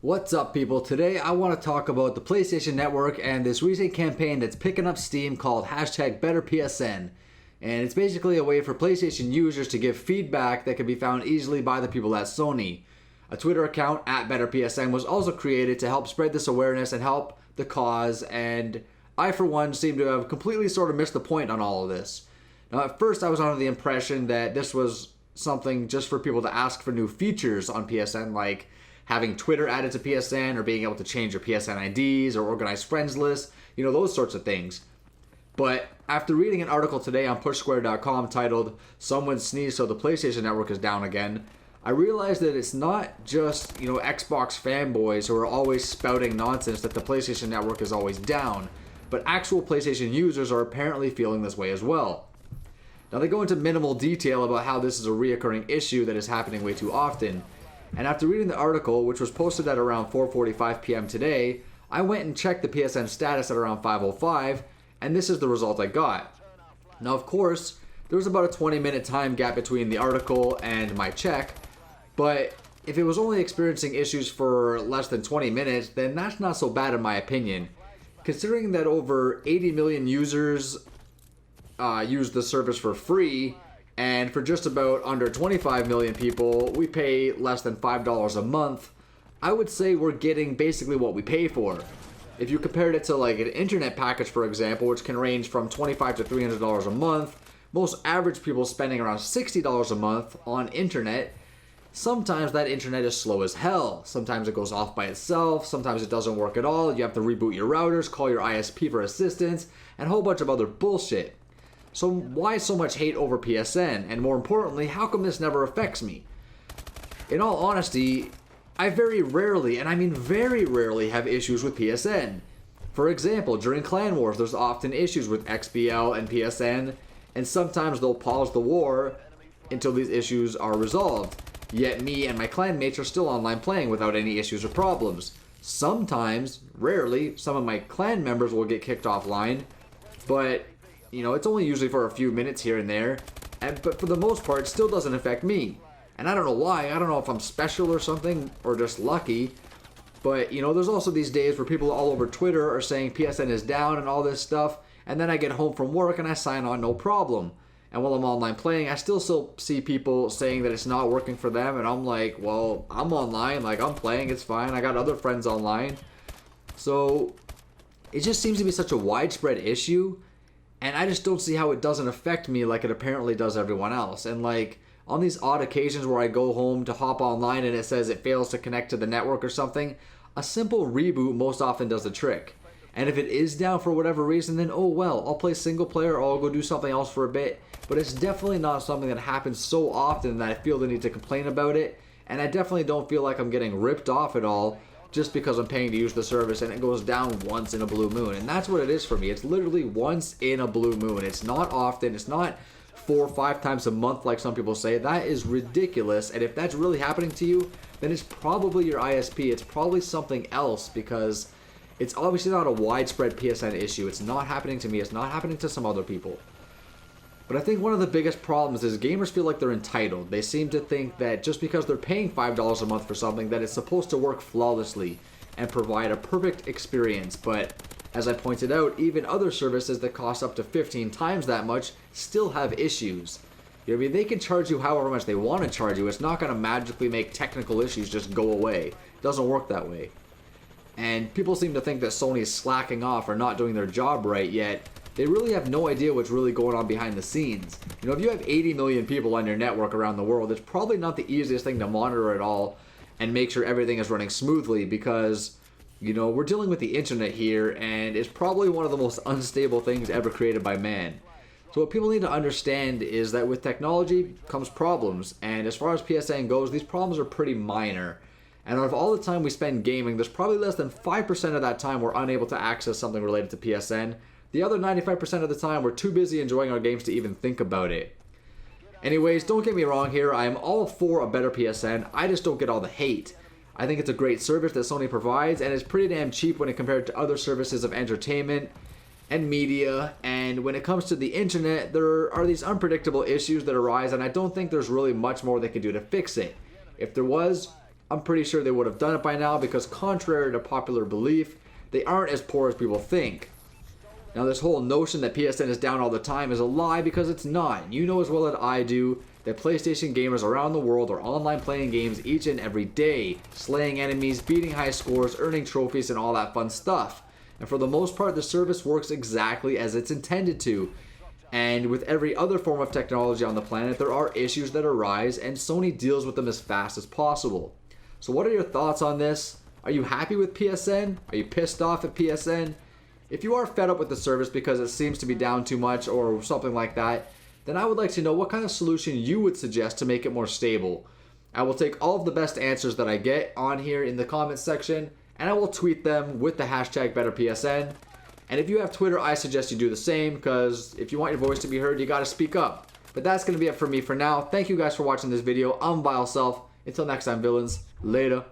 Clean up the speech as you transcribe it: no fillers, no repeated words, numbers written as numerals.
What's up, people? Today I want to talk about the PlayStation Network and this recent campaign that's picking up steam called #BetterPSN. And it's basically a way for PlayStation users to give feedback that can be found easily by the people at Sony. A Twitter account @BetterPSN was also created to help spread this awareness and help the cause, and I for one seem to have completely sort of missed the point on all of this. Now at first I was under the impression that this was something just for people to ask for new features on PSN, like having Twitter added to PSN or being able to change your PSN IDs or organize friends lists, those sorts of things. But after reading an article today on pushsquare.com titled "Someone Sneezed So the PlayStation Network is Down Again," I realized that it's not just, Xbox fanboys who are always spouting nonsense that the PlayStation Network is always down, but actual PlayStation users are apparently feeling this way as well. Now they go into minimal detail about how this is a reoccurring issue that is happening way too often. And after reading the article, which was posted at around 4:45 p.m. today, I went and checked the PSN status at around 5:05, and this is the result I got. Now, of course, there was about a 20-minute time gap between the article and my check, but if it was only experiencing issues for less than 20 minutes, then that's not so bad in my opinion. Considering that over 80 million users use the service for free, and for just about under 25 million people, we pay less than $5 a month, I would say we're getting basically what we pay for. If you compared it to like an internet package, for example, which can range from $25 to $300 a month, most average people spending around $60 a month on internet. Sometimes that internet is slow as hell. Sometimes it goes off by itself. Sometimes it doesn't work at all. You have to reboot your routers, call your ISP for assistance, and a whole bunch of other bullshit. So why so much hate over PSN? And more importantly, how come this never affects me? In all honesty, I very rarely, and I mean very rarely, have issues with PSN. For example, during Clan Wars, there's often issues with XBL and PSN, and sometimes they'll pause the war until these issues are resolved. Yet me and my clanmates are still online playing without any issues or problems. Sometimes, rarely, some of my clan members will get kicked offline, but it's only usually for a few minutes here and there, but for the most part, it still doesn't affect me. And I don't know why. I don't know if I'm special or something, or just lucky. But, there's also these days where people all over Twitter are saying PSN is down and all this stuff, and then I get home from work and I sign on no problem. And while I'm online playing, I still see people saying that it's not working for them, and I'm like, well, I'm online, like I'm playing, it's fine. I got other friends online. So, it just seems to be such a widespread issue. And I just don't see how it doesn't affect me like it apparently does everyone else. And like, on these odd occasions where I go home to hop online and it says it fails to connect to the network or something, a simple reboot most often does the trick. And if it is down for whatever reason, then oh well, I'll play single player or I'll go do something else for a bit. But it's definitely not something that happens so often that I feel the need to complain about it. And I definitely don't feel like I'm getting ripped off at all just because I'm paying to use the service and it goes down once in a blue moon. And that's what it is for me. It's literally once in a blue moon. It's not often. It's not 4 or 5 times a month like some people say. That is ridiculous. And if that's really happening to you, then it's probably your ISP. It's probably something else, because it's obviously not a widespread PSN issue. It's not happening to me. It's not happening to some other people. But I think one of the biggest problems is gamers feel like they're entitled. They seem to think that just because they're paying $5 a month for something, that it's supposed to work flawlessly and provide a perfect experience. But as I pointed out, even other services that cost up to 15 times that much still have issues. They can charge you however much they want to charge you. It's not going to magically make technical issues just go away. It doesn't work that way. And people seem to think that Sony is slacking off or not doing their job right, yet they really have no idea what's really going on behind the scenes. If you have 80 million people on your network around the world, it's probably not the easiest thing to monitor at all and make sure everything is running smoothly, because, we're dealing with the internet here, and it's probably one of the most unstable things ever created by man. So what people need to understand is that with technology comes problems, and as far as PSN goes, these problems are pretty minor. And out of all the time we spend gaming, there's probably less than 5% of that time we're unable to access something related to PSN. The other 95% of the time, we're too busy enjoying our games to even think about it. Anyways, don't get me wrong here. I am all for a better PSN. I just don't get all the hate. I think it's a great service that Sony provides, and it's pretty damn cheap when it compared to other services of entertainment and media. And when it comes to the internet, there are these unpredictable issues that arise, and I don't think there's really much more they can do to fix it. If there was, I'm pretty sure they would have done it by now, because contrary to popular belief, they aren't as poor as people think. Now, this whole notion that PSN is down all the time is a lie, because it's not. You know as well as I do that PlayStation gamers around the world are online playing games each and every day, slaying enemies, beating high scores, earning trophies, and all that fun stuff. And for the most part, the service works exactly as it's intended to. And with every other form of technology on the planet, there are issues that arise, and Sony deals with them as fast as possible. So what are your thoughts on this? Are you happy with PSN? Are you pissed off at PSN? If you are fed up with the service because it seems to be down too much or something like that, then I would like to know what kind of solution you would suggest to make it more stable. I will take all of the best answers that I get on here in the comments section, and I will tweet them with the hashtag BetterPSN. And if you have Twitter, I suggest you do the same, because if you want your voice to be heard, you gotta speak up. But that's gonna be it for me for now. Thank you guys for watching this video. I'm Vile Self. Until next time, villains. Later.